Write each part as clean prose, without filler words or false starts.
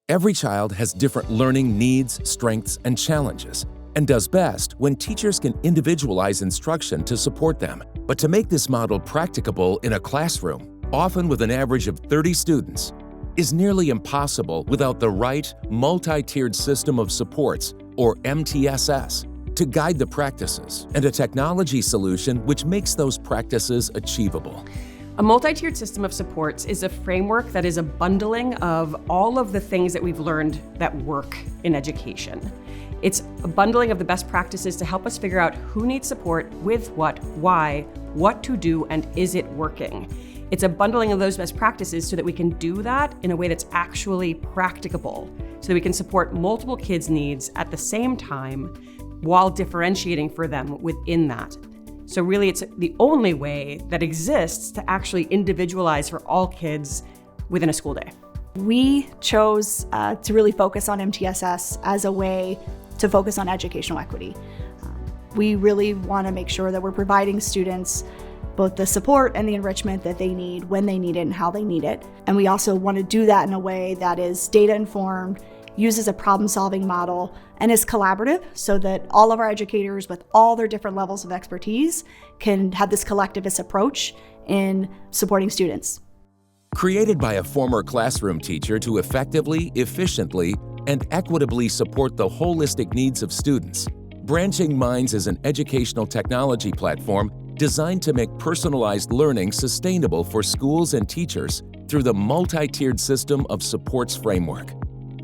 Every child has different learning needs, strengths, and challenges, and does best when teachers can individualize instruction to support them. But to make this model practicable in a classroom, often with an average of 30 students, is nearly impossible without the right multi-tiered system of supports, or MTSS, to guide the practices, and a technology solution which makes those practices achievable. A multi-tiered system of supports is a framework that is a bundling of all of the things that we've learned that work in education. It's a bundling of the best practices to help us figure out who needs support, with what, why, what to do, and is it working. It's a bundling of those best practices so that we can do that in a way that's actually practicable, so that we can support multiple kids' needs at the same time while differentiating for them within that. So really, it's the only way that exists to actually individualize for all kids within a school day. We chose to really focus on MTSS as a way to focus on educational equity. We really want to make sure that we're providing students both the support and the enrichment that they need when they need it and how they need it. And we also want to do that in a way that is data-informed, uses a problem-solving model, and is collaborative so that all of our educators with all their different levels of expertise can have this collectivist approach in supporting students. Created by a former classroom teacher to effectively, efficiently, and equitably support the holistic needs of students, Branching Minds is an educational technology platform designed to make personalized learning sustainable for schools and teachers through the multi-tiered system of supports framework.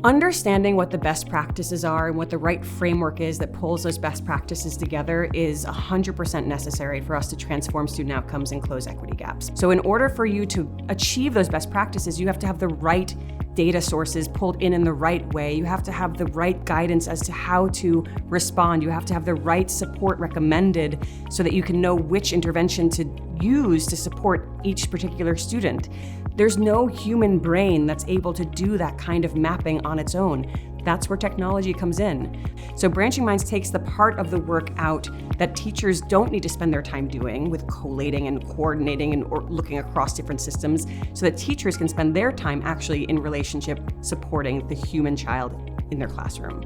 Understanding what the best practices are and what the right framework is that pulls those best practices together is 100% necessary for us to transform student outcomes and close equity gaps. So in order for you to achieve those best practices, you have to have the right data sources pulled in the right way. You have to have the right guidance as to how to respond. You have to have the right support recommended so that you can know which intervention to use to support each particular student. There's no human brain that's able to do that kind of mapping on its own. That's where technology comes in. So Branching Minds takes the part of the work out that teachers don't need to spend their time doing with collating and coordinating and or looking across different systems, so that teachers can spend their time actually in relationship supporting the human child in their classroom.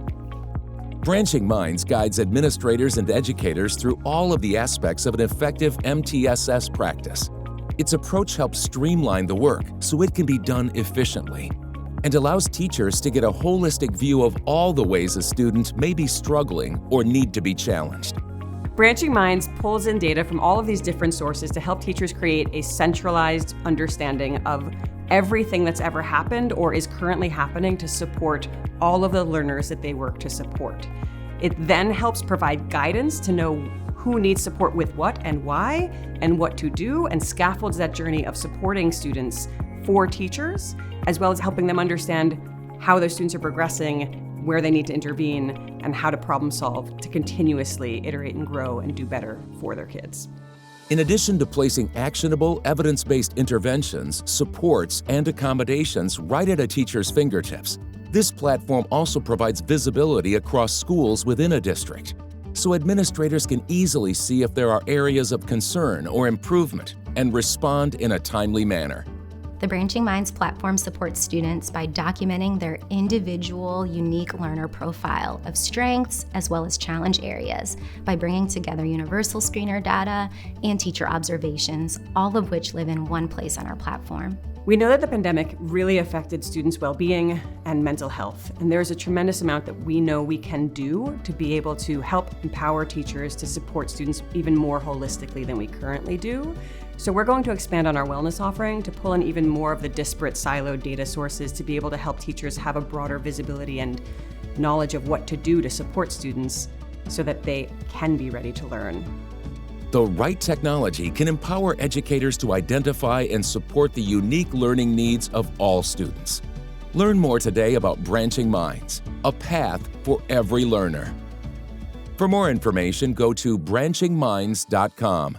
Branching Minds guides administrators and educators through all of the aspects of an effective MTSS practice. Its approach helps streamline the work so it can be done efficiently, and allows teachers to get a holistic view of all the ways a student may be struggling or need to be challenged. Branching Minds pulls in data from all of these different sources to help teachers create a centralized understanding of everything that's ever happened or is currently happening to support all of the learners that they work to support. It then helps provide guidance to know who needs support with what and why, and what to do, and scaffolds that journey of supporting students for teachers, as well as helping them understand how those students are progressing, where they need to intervene, and how to problem solve to continuously iterate and grow and do better for their kids. In addition to placing actionable, evidence-based interventions, supports, and accommodations right at a teacher's fingertips, this platform also provides visibility across schools within a district, so administrators can easily see if there are areas of concern or improvement and respond in a timely manner. The Branching Minds platform supports students by documenting their individual, unique learner profile of strengths as well as challenge areas by bringing together universal screener data and teacher observations, all of which live in one place on our platform. We know that the pandemic really affected students' well-being and mental health, and there's a tremendous amount that we know we can do to be able to help empower teachers to support students even more holistically than we currently do. So we're going to expand on our wellness offering to pull in even more of the disparate siloed data sources to be able to help teachers have a broader visibility and knowledge of what to do to support students so that they can be ready to learn. The right technology can empower educators to identify and support the unique learning needs of all students. Learn more today about Branching Minds, a path for every learner. For more information, go to branchingminds.com.